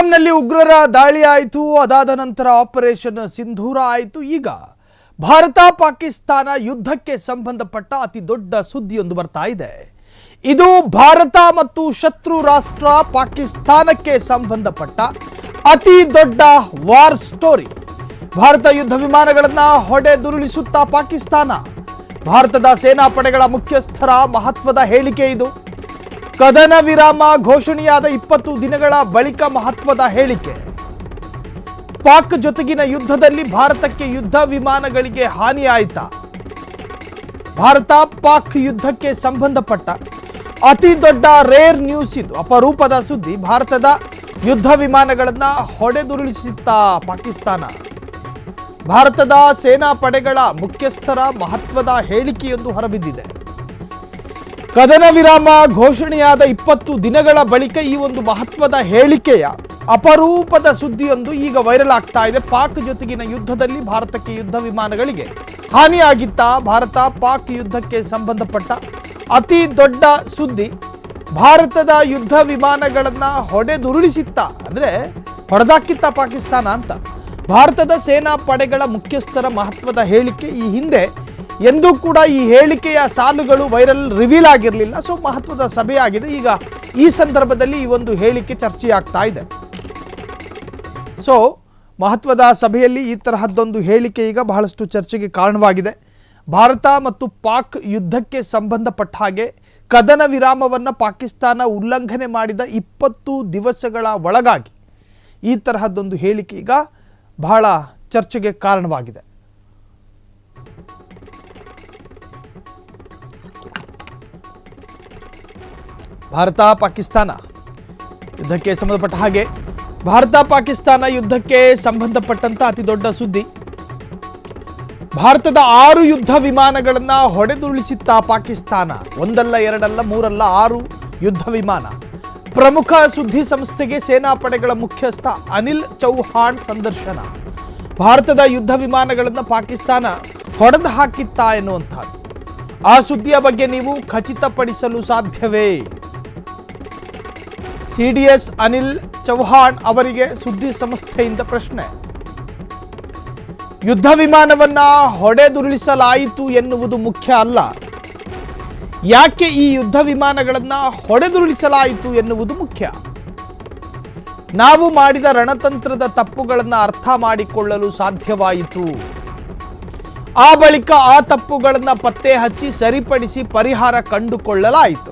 ಪಹಲ್ಗಾಮ್ನಲ್ಲಿ ಉಗ್ರರ ದಾಳಿ ಆಯಿತು. ಅದಾದ ನಂತರ ಆಪರೇಷನ್ ಸಿಂಧೂರ ಆಯಿತು. ಈಗ ಭಾರತ ಪಾಕಿಸ್ತಾನ ಯುದ್ಧಕ್ಕೆ ಸಂಬಂಧಪಟ್ಟ ಅತಿ ದೊಡ್ಡ ಸುದ್ದಿಯೊಂದು ಬರ್ತಾ ಇದೆ. ಇದು ಭಾರತ ಮತ್ತು ಶತ್ರು ರಾಷ್ಟ್ರ ಪಾಕಿಸ್ತಾನಕ್ಕೆ ಸಂಬಂಧಪಟ್ಟ ಅತಿ ದೊಡ್ಡ ವಾರ್ ಸ್ಟೋರಿ. ಭಾರತ ಯುದ್ಧ ವಿಮಾನಗಳನ್ನು ಹೊಡೆದುರುಳಿಸುತ್ತಾ ಪಾಕಿಸ್ತಾನ. ಭಾರತದ ಸೇನಾ ಪಡೆಗಳ ಮುಖ್ಯಸ್ಥರ ಮಹತ್ವದ ಹೇಳಿಕೆ ಇದು. ಕದನ ವಿರಾಮ ಘೋಷಣೆಯಾದ 20 ದಿನಗಳ ಬಳಿಕ ಮಹತ್ವದ ಹೇಳಿಕೆ. ಪಾಕ್ ಜೊತೆಗಿನ ಯುದ್ಧದಲ್ಲಿ ಭಾರತಕ್ಕೆ ಯುದ್ಧ ವಿಮಾನಗಳಿಗೆ ಹಾನಿಯಾಯಿತಾ? ಭಾರತ ಪಾಕ್ ಯುದ್ಧಕ್ಕೆ ಸಂಬಂಧಪಟ್ಟ ಅತಿ ದೊಡ್ಡ ರೇರ್ ನ್ಯೂಸ್ ಇದು. ಅಪರೂಪದ ಸುದ್ದಿ. ಭಾರತದ ಯುದ್ಧ ವಿಮಾನಗಳನ್ನು ಹೊಡೆದುರುಳಿಸುತ್ತಾ ಪಾಕಿಸ್ತಾನ. ಭಾರತದ ಸೇನಾ ಪಡೆಗಳ ಮುಖ್ಯಸ್ಥರ ಮಹತ್ವದ ಹೇಳಿಕೆಯೊಂದು ಹೊರಬಿದ್ದಿದೆ. ಕದನ ವಿರಾಮ ಘೋಷಣೆಯಾದ 20 ದಿನಗಳ ಬಳಿಕ ಈ ಒಂದು ಮಹತ್ವದ ಹೇಳಿಕೆಯ ಅಪರೂಪದ ಸುದ್ದಿಯೊಂದು ಈಗ ವೈರಲ್ ಆಗ್ತಾ ಇದೆ. ಪಾಕ್ ಜೊತೆಗಿನ ಯುದ್ಧದಲ್ಲಿ ಭಾರತಕ್ಕೆ ಯುದ್ಧ ವಿಮಾನಗಳಿಗೆ ಹಾನಿಯಾಗಿತ್ತಾ? ಭಾರತ ಪಾಕ್ ಯುದ್ಧಕ್ಕೆ ಸಂಬಂಧಪಟ್ಟ ಅತಿ ದೊಡ್ಡ ಸುದ್ದಿ. ಭಾರತದ ಯುದ್ಧ ವಿಮಾನಗಳನ್ನು ಹೊಡೆದುರುಳಿಸಿತ್ತಾ, ಅಂದರೆ ಹೊಡೆದಾಕಿತ್ತ ಪಾಕಿಸ್ತಾನ ಅಂತ. ಭಾರತದ ಸೇನಾ ಪಡೆಗಳ ಮುಖ್ಯಸ್ಥರ ಮಹತ್ವದ ಹೇಳಿಕೆ. ಈ ಹಿಂದೆ ಎಂದೂ ಕೂಡ ಈ ಹೇಳಿಕೆಯ ಸಾಲುಗಳು ವೈರಲ್ ರಿವೀಲ್ ಆಗಿರಲಿಲ್ಲ. ಸೊ ಮಹತ್ವದ ಸಭೆಯಾಗಿದೆ. ಈಗ ಈ ಸಂದರ್ಭದಲ್ಲಿ ಈ ಒಂದು ಹೇಳಿಕೆ ಚರ್ಚೆಯಾಗ್ತಾ ಇದೆ. ಸೊ ಮಹತ್ವದ ಸಭೆಯಲ್ಲಿ ಈ ತರಹದ್ದೊಂದು ಹೇಳಿಕೆ ಈಗ ಬಹಳಷ್ಟು ಚರ್ಚೆಗೆ ಕಾರಣವಾಗಿದೆ. ಭಾರತ ಮತ್ತು ಪಾಕ್ ಯುದ್ಧಕ್ಕೆ ಸಂಬಂಧಪಟ್ಟ ಹಾಗೆ ಕದನ ವಿರಾಮವನ್ನು ಪಾಕಿಸ್ತಾನ ಉಲ್ಲಂಘನೆ ಮಾಡಿದ 20 ದಿವಸಗಳ ಒಳಗಾಗಿ ಈ ತರಹದ್ದೊಂದು ಹೇಳಿಕೆ ಈಗ ಬಹಳ ಚರ್ಚೆಗೆ ಕಾರಣವಾಗಿದೆ. ಭಾರತ ಪಾಕಿಸ್ತಾನ ಯುದ್ಧಕ್ಕೆ ಸಂಬಂಧಪಟ್ಟ ಹಾಗೆ ಭಾರತ ಪಾಕಿಸ್ತಾನ ಯುದ್ಧಕ್ಕೆ ಸಂಬಂಧಪಟ್ಟಂತ ಅತಿ ದೊಡ್ಡ ಸುದ್ದಿ. ಭಾರತದ 6 ಯುದ್ಧ ವಿಮಾನಗಳನ್ನು ಹೊಡೆದುರುಳಿಸಿತ್ತಾ ಪಾಕಿಸ್ತಾನ. ಒಂದಲ್ಲ, ಎರಡಲ್ಲ, ಮೂರಲ್ಲ, 6 ಯುದ್ಧ ವಿಮಾನ. ಪ್ರಮುಖ ಸುದ್ದಿ ಸಂಸ್ಥೆಗೆ ಸೇನಾ ಪಡೆಗಳ ಮುಖ್ಯಸ್ಥ ಅನಿಲ್ ಚೌಹಾಣ್ ಸಂದರ್ಶನ. ಭಾರತದ ಯುದ್ಧ ವಿಮಾನಗಳನ್ನು ಪಾಕಿಸ್ತಾನ ಹೊಡೆದು ಹಾಕಿತ್ತಾ ಎನ್ನುವಂಥದ್ದು. ಆ ಸುದ್ದಿಯ ಬಗ್ಗೆ ನೀವು ಖಚಿತಪಡಿಸಲು ಸಾಧ್ಯವೇ? ಸಿಡಿಎಸ್ ಅನಿಲ್ ಚೌಹಾಣ್ ಅವರಿಗೆ ಸುದ್ದಿ ಸಂಸ್ಥೆಯಿಂದ ಪ್ರಶ್ನೆ. ಯುದ್ಧ ವಿಮಾನವನ್ನ ಹೊಡೆದುರುಳಿಸಲಾಯಿತು ಎನ್ನುವುದು ಮುಖ್ಯ ಅಲ್ಲ, ಯಾಕೆ ಈ ಯುದ್ಧ ವಿಮಾನಗಳನ್ನು ಹೊಡೆದುರುಳಿಸಲಾಯಿತು ಎನ್ನುವುದು ಮುಖ್ಯ. ನಾವು ಮಾಡಿದ ರಣತಂತ್ರದ ತಪ್ಪುಗಳನ್ನು ಅರ್ಥ ಮಾಡಿಕೊಳ್ಳಲು ಸಾಧ್ಯವಾಯಿತು. ಆ ಬಳಿಕ ಆ ತಪ್ಪುಗಳನ್ನು ಪತ್ತೆ ಹಚ್ಚಿ ಸರಿಪಡಿಸಿ ಪರಿಹಾರ ಕಂಡುಕೊಳ್ಳಲಾಯಿತು.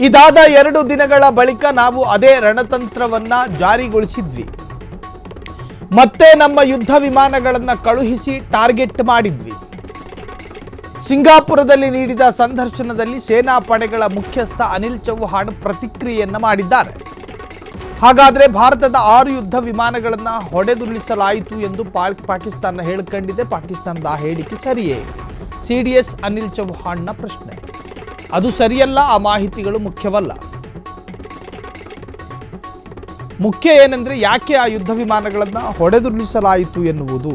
ಇದಾದ 2 ದಿನಗಳ ಬಳಿಕ ನಾವು ಅದೇ ರಣತಂತ್ರವನ್ನ ಜಾರಿಗೊಳಿಸಿದ್ವಿ. ಮತ್ತೆ ನಮ್ಮ ಯುದ್ಧ ವಿಮಾನಗಳನ್ನು ಕಳುಹಿಸಿ ಟಾರ್ಗೆಟ್ ಮಾಡಿದ್ವಿ. ಸಿಂಗಾಪುರದಲ್ಲಿ ನೀಡಿದ ಸಂದರ್ಶನದಲ್ಲಿ ಸೇನಾ ಪಡೆಗಳ ಮುಖ್ಯಸ್ಥ ಅನಿಲ್ ಚೌಹಾಣ್ ಪ್ರತಿಕ್ರಿಯೆಯನ್ನ ಮಾಡಿದ್ದಾರೆ. ಹಾಗಾದರೆ ಭಾರತದ 6 ಯುದ್ಧ ವಿಮಾನಗಳನ್ನು ಹೊಡೆದುರುಳಿಸಲಾಯಿತು ಎಂದು ಪಾಕಿಸ್ತಾನ ಹೇಳಿಕೊಂಡಿದೆ. ಪಾಕಿಸ್ತಾನದ ಆ ಹೇಳಿಕೆ ಸರಿಯೇ? ಸಿಡಿಎಸ್ ಅನಿಲ್ ಚೌಹಾಣ್ನ ಪ್ರಶ್ನೆ. ಅದು ಸರಿಯಲ್ಲ, ಆ ಮಾಹಿತಿಗಳು ಮುಖ್ಯವಲ್ಲ. ಮುಖ್ಯ ಏನೆಂದರೆ ಯಾಕೆ ಆ ಯುದ್ಧ ವಿಮಾನಗಳನ್ನು ಹೊಡೆದುರುಳಿಸಲಾಯಿತು ಎನ್ನುವುದು.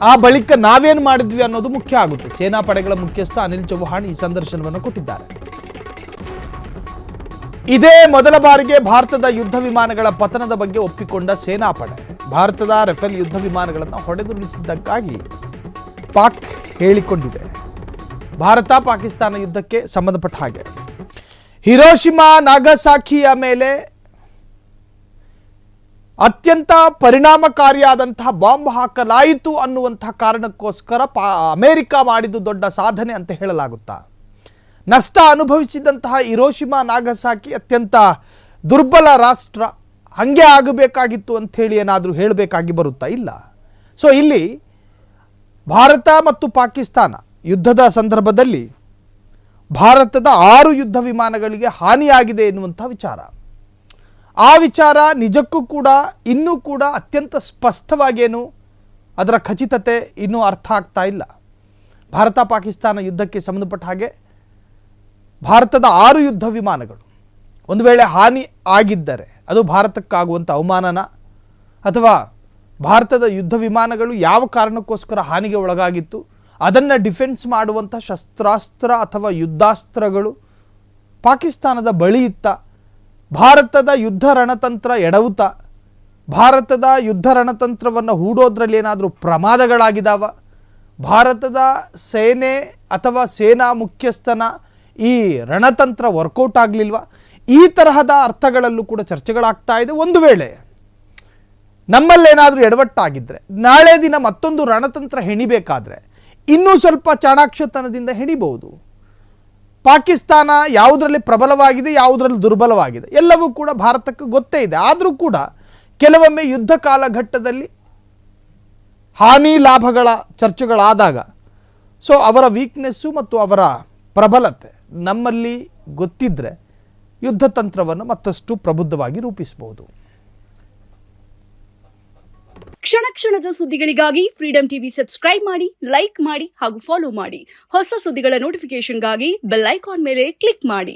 ಆ ಬಳಿಕ ನಾವೇನು ಮಾಡಿದ್ವಿ ಅನ್ನೋದು ಮುಖ್ಯ ಆಗುತ್ತೆ. ಸೇನಾ ಪಡೆಗಳ ಮುಖ್ಯಸ್ಥ ಅನಿಲ್ ಚೌಹಾಣ್ ಈ ಸಂದರ್ಶನವನ್ನು ಕೊಟ್ಟಿದ್ದಾರೆ. ಇದೇ ಮೊದಲ ಬಾರಿಗೆ ಭಾರತದ ಯುದ್ಧ ವಿಮಾನಗಳ ಪತನದ ಬಗ್ಗೆ ಒಪ್ಪಿಕೊಂಡ ಸೇನಾ ಪಡೆ. ಭಾರತದ ರಫೇಲ್ ಯುದ್ಧ ವಿಮಾನಗಳನ್ನು ಹೊಡೆದುರುಳಿಸಿದ್ದಕ್ಕಾಗಿ ಪಾಕ್ ಹೇಳಿಕೊಂಡಿದೆ. ಭಾರತ ಪಾಕಿಸ್ತಾನ ಯುದ್ಧಕ್ಕೆ ಸಂಬಂಧಪಟ್ಟ ಹಾಗೆ ಹಿರೋಶಿಮಾ ನಾಗಸಾಕಿಯ ಮೇಲೆ ಅತ್ಯಂತ ಪರಿಣಾಮಕಾರಿಯಾದಂತಹ ಬಾಂಬ್ ಹಾಕಲಾಯಿತು ಅನ್ನುವಂತಹ ಕಾರಣಕ್ಕೋಸ್ಕರ ಅಮೆರಿಕ ಮಾಡಿದ್ದು ದೊಡ್ಡ ಸಾಧನೆ ಅಂತ ಹೇಳಲಾಗುತ್ತಾ? ನಷ್ಟ ಅನುಭವಿಸಿದಂತಹ ಹಿರೋಶಿಮಾ ನಾಗಸಾಕಿ ಅತ್ಯಂತ ದುರ್ಬಲ ರಾಷ್ಟ್ರ, ಹಾಗೆ ಆಗಬೇಕಾಗಿತ್ತು ಅಂಥೇಳಿ ಏನಾದರೂ ಹೇಳಬೇಕಾಗಿ ಬರುತ್ತಾ? ಇಲ್ಲ. ಸೊ ಇಲ್ಲಿ ಭಾರತ ಮತ್ತು ಪಾಕಿಸ್ತಾನ ಯುದ್ಧದ ಸಂದರ್ಭದಲ್ಲಿ ಭಾರತದ 6 ಯುದ್ಧ ವಿಮಾನಗಳಿಗೆ ಹಾನಿಯಾಗಿದೆ ಎನ್ನುವಂಥ ವಿಚಾರ. ಆ ವಿಚಾರ ನಿಜಕ್ಕೂ ಕೂಡ ಇನ್ನೂ ಕೂಡ ಅತ್ಯಂತ ಸ್ಪಷ್ಟವಾಗೇನು ಅದರ ಖಚಿತತೆ ಇನ್ನೂ ಅರ್ಥ ಆಗ್ತಾ ಇಲ್ಲ. ಭಾರತ ಪಾಕಿಸ್ತಾನ ಯುದ್ಧಕ್ಕೆ ಸಂಬಂಧಪಟ್ಟ ಹಾಗೆ ಭಾರತದ 6 ಯುದ್ಧ ವಿಮಾನಗಳು ಒಂದು ವೇಳೆ ಹಾನಿ ಆಗಿದ್ದರೆ ಅದು ಭಾರತಕ್ಕಾಗುವಂಥ ಅವಮಾನನ, ಅಥವಾ ಭಾರತದ ಯುದ್ಧ ವಿಮಾನಗಳು ಯಾವ ಕಾರಣಕ್ಕೋಸ್ಕರ ಹಾನಿಗೆ ಒಳಗಾಗಿತ್ತು, ಅದನ್ನು ಡಿಫೆನ್ಸ್ ಮಾಡುವಂಥ ಶಸ್ತ್ರಾಸ್ತ್ರ ಅಥವಾ ಯುದ್ಧಾಸ್ತ್ರಗಳು ಪಾಕಿಸ್ತಾನದ ಬಳಿ ಇತ್ತ, ಭಾರತದ ಯುದ್ಧ ರಣತಂತ್ರ ಎಡವುತ್ತಾ, ಭಾರತದ ಯುದ್ಧ ರಣತಂತ್ರವನ್ನು ಹೂಡೋದ್ರಲ್ಲಿ ಏನಾದರೂ ಪ್ರಮಾದಗಳಾಗಿದ್ದಾವ, ಭಾರತದ ಸೇನೆ ಅಥವಾ ಸೇನಾ ಮುಖ್ಯಸ್ಥನ ಈ ರಣತಂತ್ರ ವರ್ಕೌಟ್ ಆಗಲಿಲ್ವಾ, ಈ ತರಹದ ಅರ್ಥಗಳಲ್ಲೂ ಕೂಡ ಚರ್ಚೆಗಳಾಗ್ತಾ ಇದೆ. ಒಂದು ವೇಳೆ ನಮ್ಮಲ್ಲೇನಾದರೂ ಎಡವಟ್ಟಾಗಿದ್ದರೆ, ನಾಳೆ ದಿನ ಮತ್ತೊಂದು ರಣತಂತ್ರ ಹೆಣಿಬೇಕಾದ್ರೆ ಇನ್ನೂ ಸ್ವಲ್ಪ ಚಾಣಾಕ್ಷತನದಿಂದ ಹೆಣಿಬಹುದು. ಪಾಕಿಸ್ತಾನ ಯಾವುದರಲ್ಲಿ ಪ್ರಬಲವಾಗಿದೆ, ಯಾವುದರಲ್ಲಿ ದುರ್ಬಲವಾಗಿದೆ ಎಲ್ಲವೂ ಕೂಡ ಭಾರತಕ್ಕೆ ಗೊತ್ತೇ ಇದೆ. ಆದರೂ ಕೂಡ ಕೆಲವೊಮ್ಮೆ ಯುದ್ಧ ಕಾಲಘಟ್ಟದಲ್ಲಿ ಹಾನಿ ಲಾಭಗಳ ಚರ್ಚೆಗಳಾದಾಗ ಸೊ ಅವರ ವೀಕ್ನೆಸ್ಸು ಮತ್ತು ಅವರ ಪ್ರಬಲತೆ ನಮ್ಮಲ್ಲಿ ಗೊತ್ತಿದ್ದರೆ ಯುದ್ಧ ತಂತ್ರವನ್ನು ಮತ್ತಷ್ಟು ಪ್ರಬುದ್ಧವಾಗಿ ರೂಪಿಸಬಹುದು. ಕ್ಷಣ ಕ್ಷಣದ ಸುದ್ದಿಗಳಿಗಾಗಿ ಫ್ರೀಡಂ ಟಿವಿ ಸಬ್ಸ್ಕ್ರೈಬ್ ಮಾಡಿ, ಲೈಕ್ ಮಾಡಿ ಹಾಗೂ ಫಾಲೋ ಮಾಡಿ. ಹೊಸ ಸುದ್ದಿಗಳ ನೋಟಿಫಿಕೇಶನ್ಗಾಗಿ ಬೆಲ್ ಐಕಾನ್ ಮೇಲೆ ಕ್ಲಿಕ್ ಮಾಡಿ.